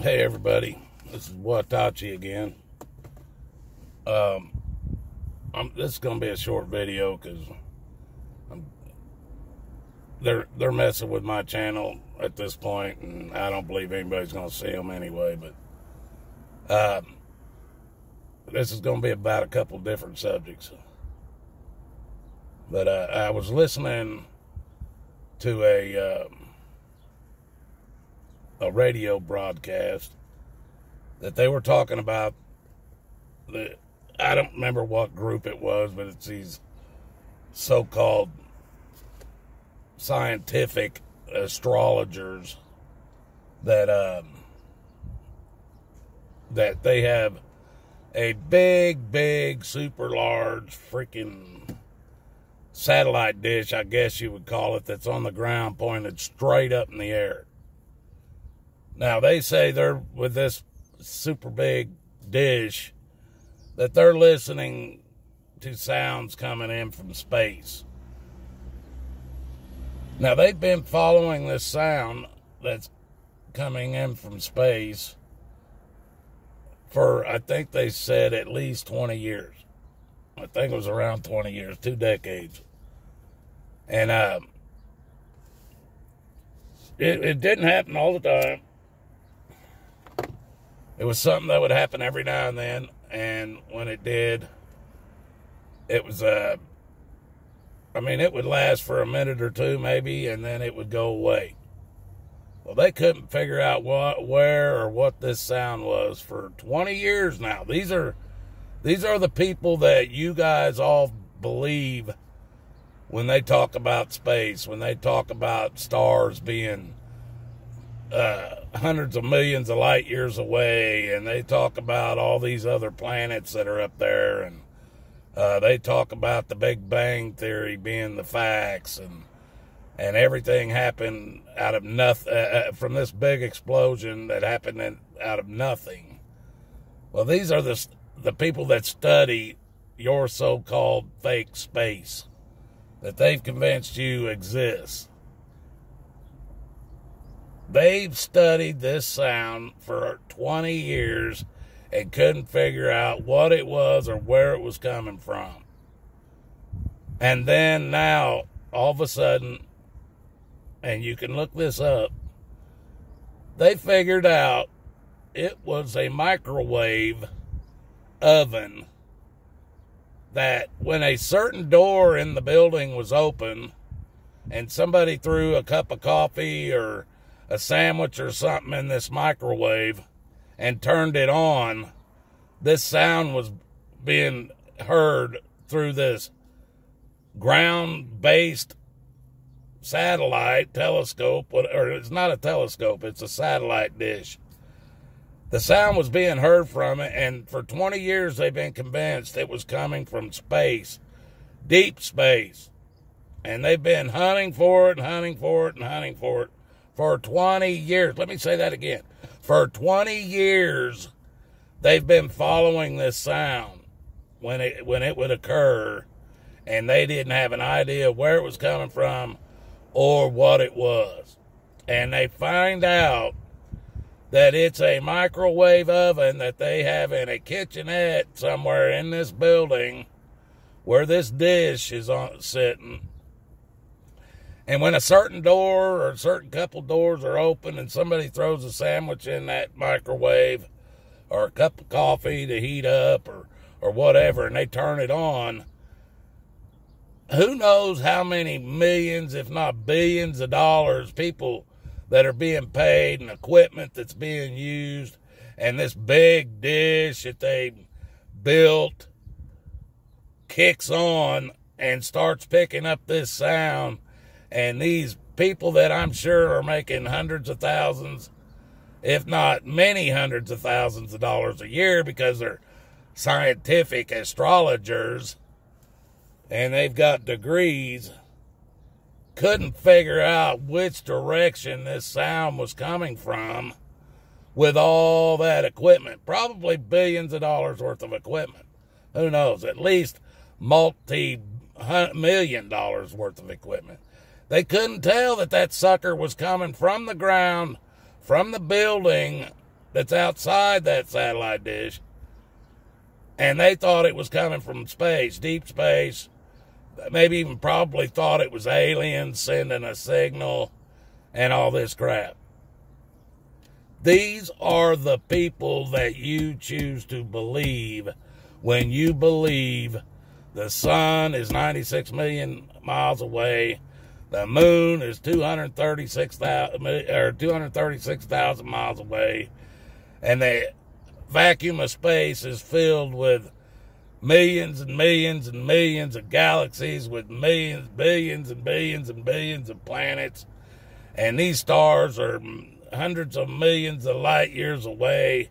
Hey everybody, this is Watachi again. This is gonna be a short video because they're messing with my channel at this point, and I don't believe anybody's gonna see them anyway. But this is gonna be about a couple different subjects. But I was listening to a radio broadcast that they were talking about I don't remember what group it was, but it's these so-called scientific astrologers that they have a big, super large freaking satellite dish, I guess you would call it, that's on the ground pointed straight up in the air. Now, they say they're with this super big dish that they're listening to sounds coming in from space. Now, they've been following this sound that's coming in from space for, I think they said, at least 20 years. I think it was around 20 years, 2 decades. And it didn't happen all the time. It was something that would happen every now and then, and when it did, it was, it would last for a minute or two maybe, and then it would go away. Well, they couldn't figure out where or what this sound was for 20 years now. These are the people that you guys all believe when they talk about space, when they talk about stars being hundreds of millions of light years away, and they talk about all these other planets that are up there, and they talk about the Big Bang Theory being the facts, and everything happened out of nothing, from this big explosion that happened out of nothing. Well, these are the people that study your so-called fake space that they've convinced you exists. They've studied this sound for 20 years and couldn't figure out what it was or where it was coming from. And then now, all of a sudden, and you can look this up, they figured out it was a microwave oven that when a certain door in the building was open and somebody threw a cup of coffee or a sandwich or something in this microwave and turned it on, this sound was being heard through this ground-based satellite telescope, or it's not a telescope, it's a satellite dish. The sound was being heard from it, and for 20 years they've been convinced it was coming from space, deep space. And they've been hunting for it and hunting for it and hunting for it for 20 years. Let me say that again. For 20 years, they've been following this sound when it would occur, and they didn't have an idea where it was coming from or what it was. And they find out that it's a microwave oven that they have in a kitchenette somewhere in this building where this dish is sitting. And when a certain door or a certain couple doors are open and somebody throws a sandwich in that microwave or a cup of coffee to heat up or whatever, and they turn it on, who knows how many millions, if not billions of dollars, people that are being paid and equipment that's being used, and this big dish that they built kicks on and starts picking up this sound. And these people that I'm sure are making hundreds of thousands, if not many hundreds of thousands of dollars a year because they're scientific astrologers and they've got degrees, couldn't figure out which direction this sound was coming from with all that equipment. Probably billions of dollars worth of equipment. Who knows? At least multi-million dollars worth of equipment. They couldn't tell that sucker was coming from the ground, from the building, that's outside that satellite dish, and they thought it was coming from space, deep space, maybe even probably thought it was aliens sending a signal and all this crap. These are the people that you choose to believe when you believe the sun is 96 million miles away, the moon is 236,000 miles away, and the vacuum of space is filled with millions and millions and millions of galaxies with millions, billions and billions and billions of planets, and these stars are hundreds of millions of light years away,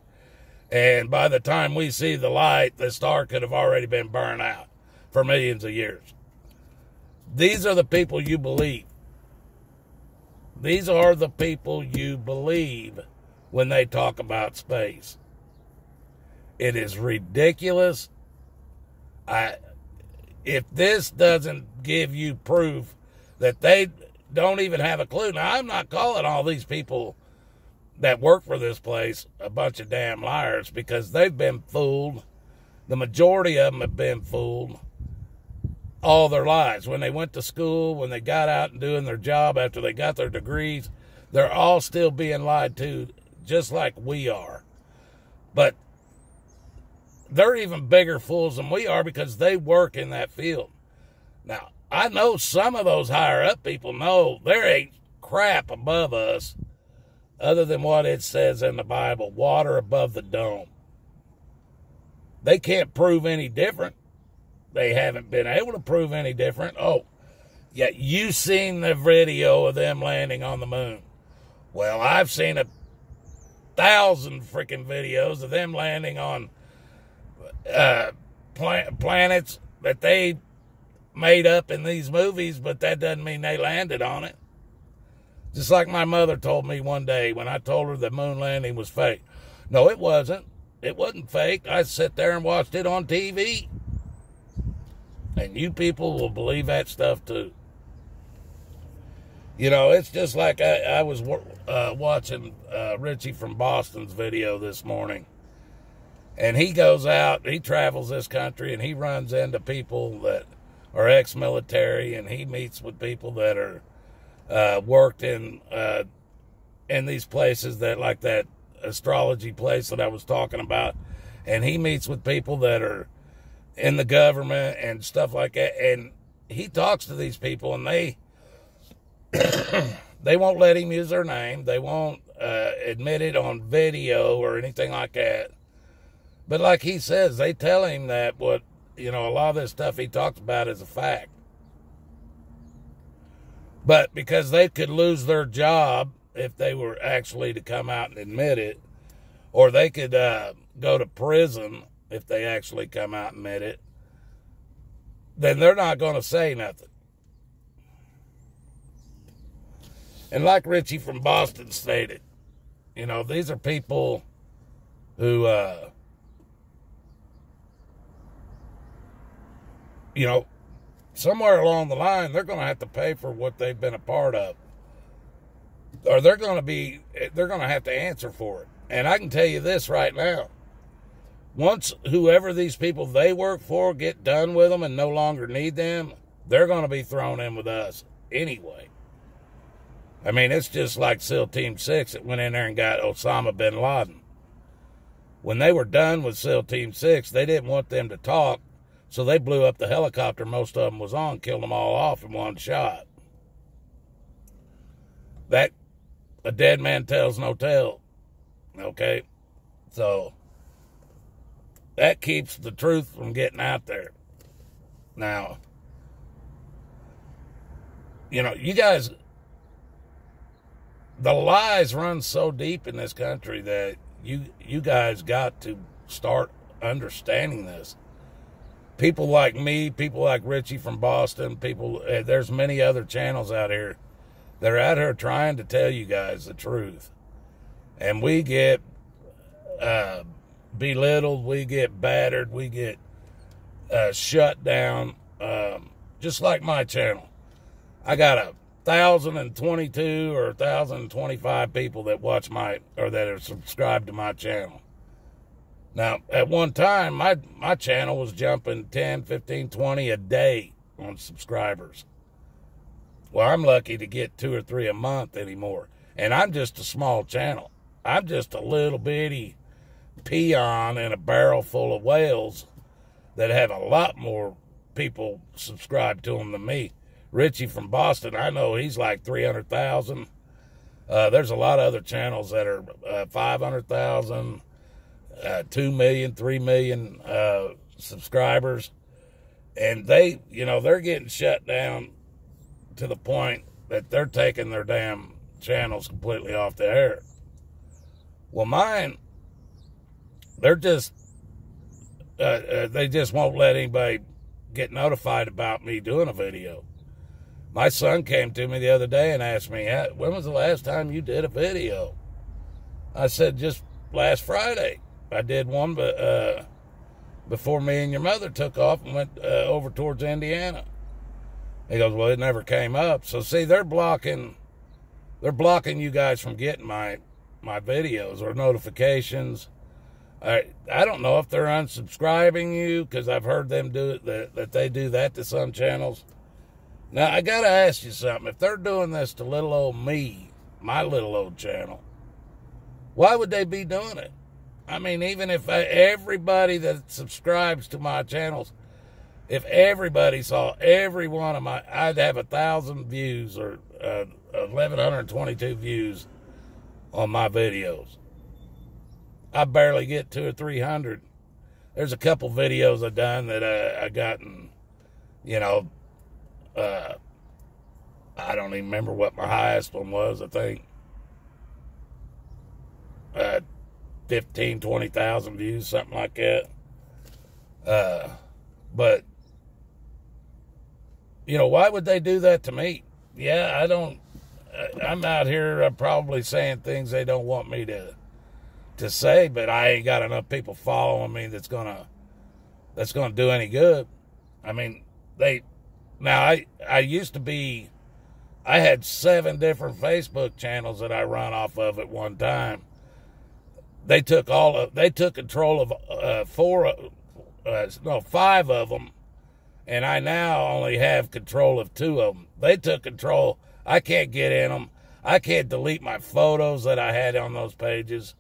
and by the time we see the light, the star could have already been burned out for millions of years. These are the people you believe. These are the people you believe when they talk about space. It is ridiculous. If this doesn't give you proof that they don't even have a clue. Now, I'm not calling all these people that work for this place a bunch of damn liars, because they've been fooled. The majority of them have been fooled all their lives. When they went to school, when they got out and doing their job after they got their degrees, they're all still being lied to, just like we are. But they're even bigger fools than we are, because they work in that field. Now, I know some of those higher up people know there ain't crap above us other than what it says in the Bible, water above the dome. They can't prove any different. They haven't been able to prove any different. Oh, yeah, you seen the video of them landing on the moon. Well, I've seen 1,000 freaking videos of them landing on planets that they made up in these movies, but that doesn't mean they landed on it. Just like my mother told me one day when I told her the moon landing was fake. No, it wasn't. It wasn't fake. I sat there and watched it on TV. And you people will believe that stuff too. You know, it's just like I was watching Richie from Boston's video this morning. And he goes out, he travels this country, and he runs into people that are ex-military, and he meets with people that are worked in these places, that like that astrology place that I was talking about. And he meets with people that are in the government and stuff like that. And he talks to these people, and they they won't let him use their name. They won't admit it on video or anything like that. But like he says, they tell him that a lot of this stuff he talks about is a fact. But because they could lose their job if they were actually to come out and admit it, or they could go to prison if they actually come out and admit it, then they're not going to say nothing. And like Richie from Boston stated, these are people who, somewhere along the line, they're going to have to pay for what they've been a part of. Or they're going to have to answer for it. And I can tell you this right now. Once whoever these people they work for get done with them and no longer need them, they're going to be thrown in with us anyway. I mean, it's just like SEAL Team 6 that went in there and got Osama bin Laden. When they were done with SEAL Team 6, they didn't want them to talk, so they blew up the helicopter most of them was on, killed them all off in one shot. That, a dead man tells no tale. Okay? So, that keeps the truth from getting out there. Now, you guys, the lies run so deep in this country that you guys got to start understanding this. People like me, people like Richie from Boston, there's many other channels out here that are out here trying to tell you guys the truth. And we get belittled, we get battered, we get shut down, just like my channel. I got 1,022 or 1,025 people that watch or that are subscribed to my channel. Now, at one time, my channel was jumping 10, 15, 20 a day on subscribers. Well, I'm lucky to get 2 or 3 a month anymore. And I'm just a small channel. I'm just a little bitty peon in a barrel full of whales that have a lot more people subscribed to them than me. Richie from Boston, I know he's like 300,000. There's a lot of other channels that are 500,000, 2 million, 3 million subscribers. And they're getting shut down to the point that they're taking their damn channels completely off the air. Well, mine, they're just, they just won't let anybody get notified about me doing a video. My son came to me the other day and asked me, when was the last time you did a video? I said, just last Friday. I did one before me and your mother took off and went over towards Indiana. He goes, well, it never came up. So, see, they're blocking you guys from getting my videos or notifications. I don't know if they're unsubscribing you, because I've heard them do it, that they do that to some channels. Now, I got to ask you something. If they're doing this to little old me, my little old channel, why would they be doing it? I mean, even if everybody that subscribes to my channels, if everybody saw every one of I'd have 1,000 views or 1,122 views on my videos. I barely get 200 or 300. There's a couple videos I've done that I gotten, I don't even remember what my highest one was. I think 15, 20,000 views, something like that. But, why would they do that to me? Yeah, I'm out here probably saying things they don't want me to say, but I ain't got enough people following me that's gonna do any good. I mean, I had 7 different Facebook channels that I run off of at one time. They took control of 5 of them, and I now only have control of 2 of them. They took control. I can't get in them. I can't delete my photos that I had on those pages.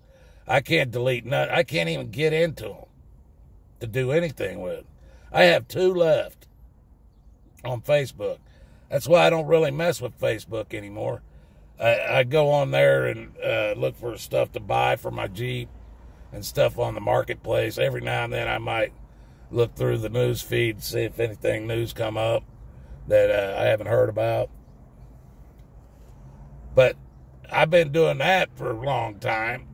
I can't delete nothing. I can't even get into them to do anything with. I have 2 left on Facebook. That's why I don't really mess with Facebook anymore. I go on there and look for stuff to buy for my Jeep and stuff on the marketplace. Every now and then I might look through the news feed and see if anything news come up that I haven't heard about. But I've been doing that for a long time.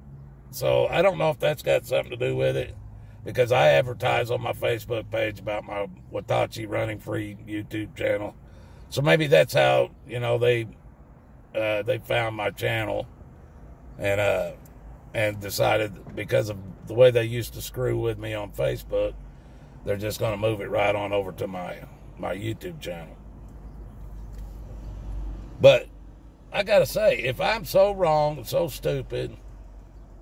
So I don't know if that's got something to do with it, because I advertise on my Facebook page about my Watachi Running Free YouTube channel. So maybe that's how, they found my channel and decided, because of the way they used to screw with me on Facebook, they're just going to move it right on over to my YouTube channel. But I got to say, if I'm so wrong and so stupid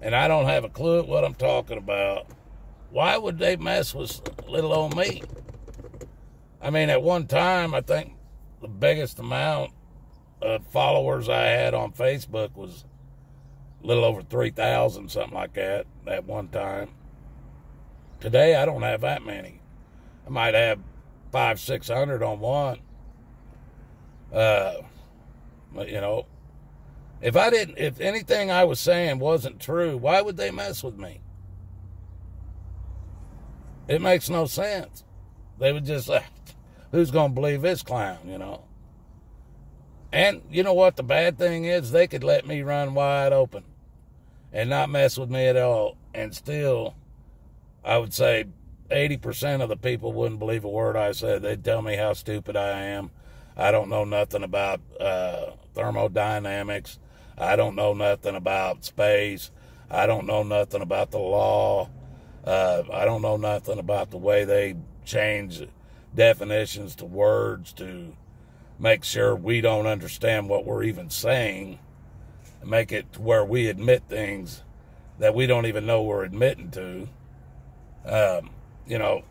and I don't have a clue at what I'm talking about, why would they mess with little old me? I mean, at one time, I think the biggest amount of followers I had on Facebook was a little over 3,000, something like that, at one time. Today, I don't have that many. I might have 500, 600 on one. But, if anything I was saying wasn't true, why would they mess with me? It makes no sense. They would just say, who's going to believe this clown, And you know what the bad thing is? They could let me run wide open and not mess with me at all. And still, I would say 80% of the people wouldn't believe a word I said. They'd tell me how stupid I am. I don't know nothing about thermodynamics. I don't know nothing about space. I don't know nothing about the law. I don't know nothing about the way they change definitions to words to make sure we don't understand what we're even saying, and make it to where we admit things that we don't even know we're admitting to. You know,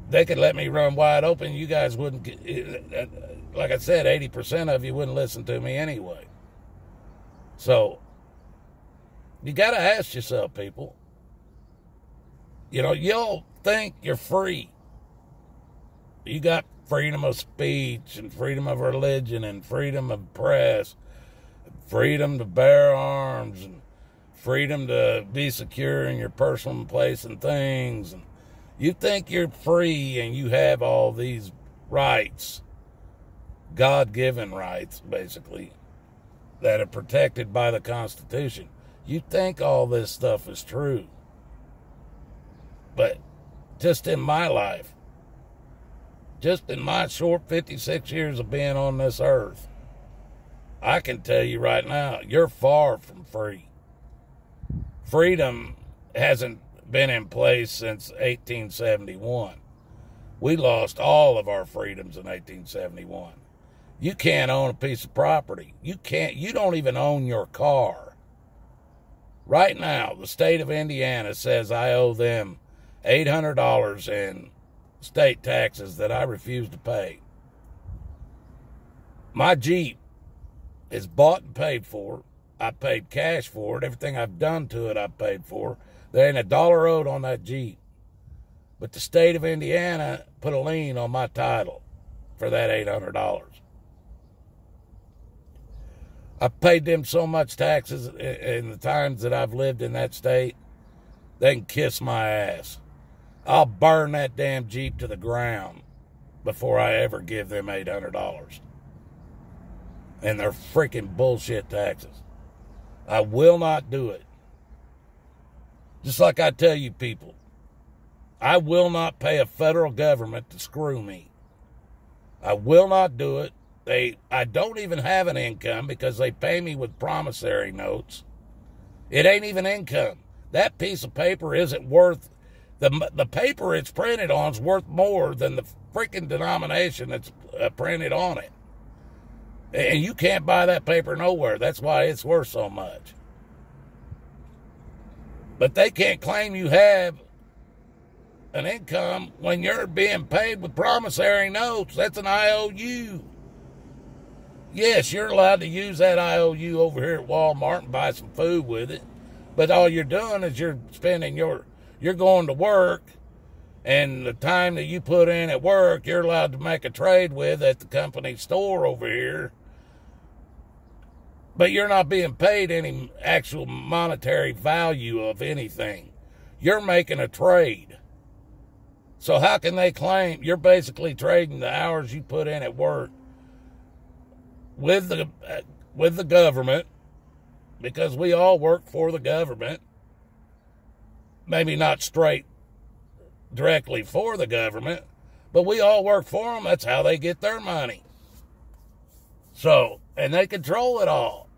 they could let me run wide open. You guys wouldn't, like I said, 80% of you wouldn't listen to me anyway. So, you got to ask yourself, people. You know, you'll think you're free. You got freedom of speech and freedom of religion and freedom of press, freedom to bear arms and freedom to be secure in your personal place and things. And you think you're free and you have all these rights, God-given rights, basically, that are protected by the Constitution. You think all this stuff is true. But just in my life, just in my short 56 years of being on this earth, I can tell you right now, you're far from free. Freedom hasn't been in place since 1871. We lost all of our freedoms in 1871. You can't own a piece of property. You don't even own your car. Right now, the state of Indiana says I owe them $800 in state taxes that I refuse to pay. My Jeep is bought and paid for. I paid cash for it. Everything I've done to it, I've paid for. There ain't a dollar owed on that Jeep. But the state of Indiana put a lien on my title for that $800. I've paid them so much taxes in the times that I've lived in that state, they can kiss my ass. I'll burn that damn Jeep to the ground before I ever give them $800. And they're freaking bullshit taxes. I will not do it. Just like I tell you people, I will not pay a federal government to screw me. I will not do it. I don't even have an income because they pay me with promissory notes. It ain't even income. That piece of paper isn't worth, the paper it's printed on is worth more than the freaking denomination that's printed on it. And you can't buy that paper nowhere. That's why it's worth so much. But they can't claim you have an income when you're being paid with promissory notes. That's an IOU. Yes, you're allowed to use that IOU over here at Walmart and buy some food with it. But all you're doing is you're going to work, and the time that you put in at work, you're allowed to make a trade with at the company store over here. But you're not being paid any actual monetary value of anything. You're making a trade. So how can they claim you're basically trading the hours you put in at work with the government, because we all work for the government, maybe not straight directly for the government, but we all work for them. That's how they get their money. So, and they control it all.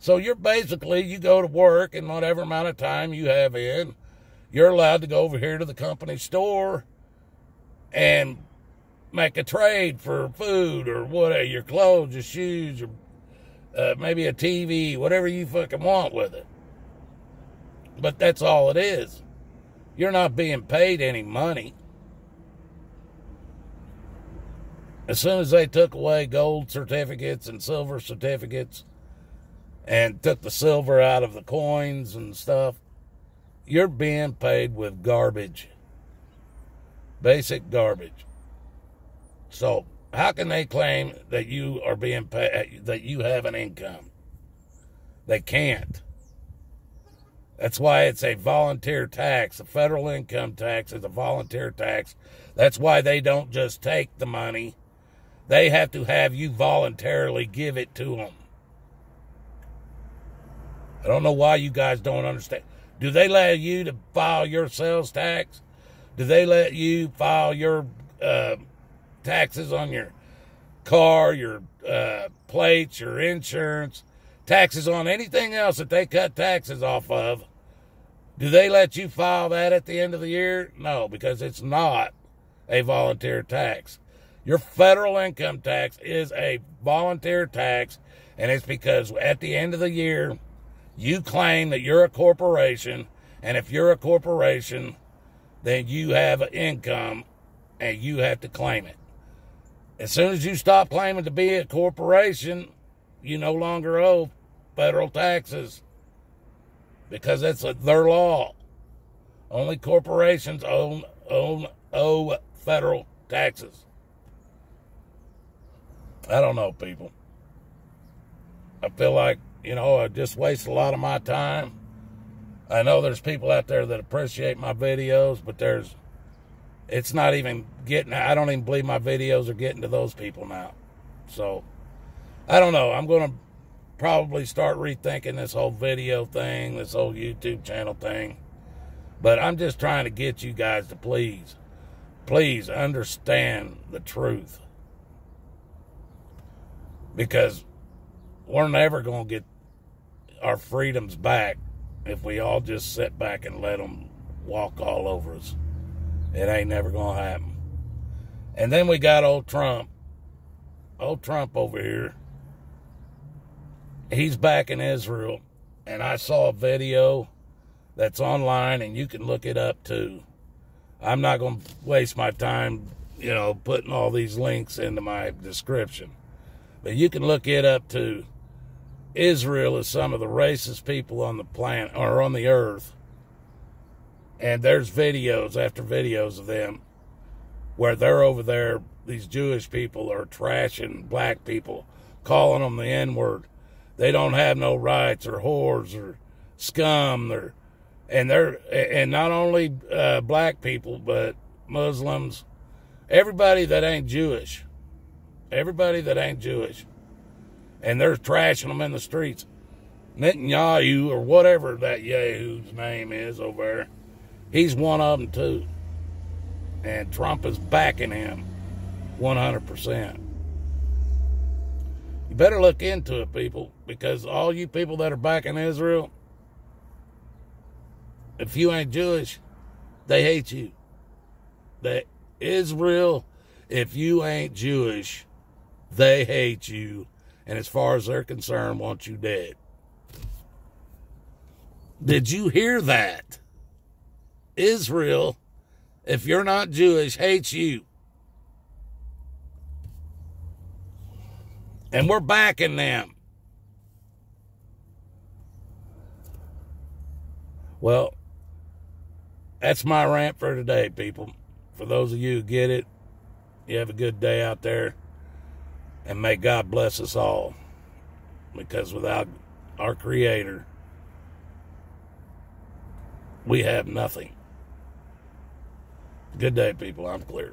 So you go to work, and whatever amount of time you have in, you're allowed to go over here to the company store and make a trade for food or whatever, your clothes, your shoes, or maybe a TV, whatever you fucking want with it. But that's all it is. You're not being paid any money. As soon as they took away gold certificates and silver certificates and took the silver out of the coins and stuff, you're being paid with garbage. Basic garbage. So, how can they claim that you are being paid, that you have an income? They can't. That's why it's a volunteer tax. A federal income tax is a volunteer tax. That's why they don't just take the money. They have to have you voluntarily give it to them. I don't know why you guys don't understand. Do they let you to file your sales tax? Do they let you file your taxes on your car, your plates, your insurance, taxes on anything else that they cut taxes off of? Do they let you file that at the end of the year? No, because it's not a volunteer tax. Your federal income tax is a volunteer tax, and it's because at the end of the year, you claim that you're a corporation, and if you're a corporation, then you have an income, and you have to claim it. As soon as you stop claiming to be a corporation, you no longer owe federal taxes because that's their law. Only corporations owe federal taxes. I don't know, people. I feel like, I just waste a lot of my time. I know there's people out there that appreciate my videos, but it's not even getting, I don't even believe my videos are getting to those people now. So, I don't know. I'm going to probably start rethinking this whole video thing, this whole YouTube channel thing. But I'm just trying to get you guys to please understand the truth. Because we're never going to get our freedoms back if we all just sit back and let them walk all over us. It ain't never going to happen. And then we got old Trump. Old Trump over here. He's back in Israel. And I saw a video that's online, and you can look it up too. I'm not going to waste my time, putting all these links into my description. But you can look it up too. Israel is some of the racist people on the planet, or on the earth. And there's videos after videos of them where they're over there, these Jewish people are trashing black people, calling them the N-word. They don't have no rights, or whores, or scum, and not only black people, but Muslims, everybody that ain't Jewish. Everybody that ain't Jewish. And they're trashing them in the streets. Netanyahu, or whatever that Yahu's name is over there, he's one of them too. And Trump is backing him 100%. You better look into it, people, because all you people that are backing Israel, if you ain't Jewish, they hate you. Israel, if you ain't Jewish, they hate you. And as far as they're concerned, want you dead. Did you hear that? Israel, if you're not Jewish, hates you. And we're backing them. Well, that's my rant for today, people. For those of you who get it, you have a good day out there. And may God bless us all. Because without our Creator, we have nothing. Good day, people. I'm clear.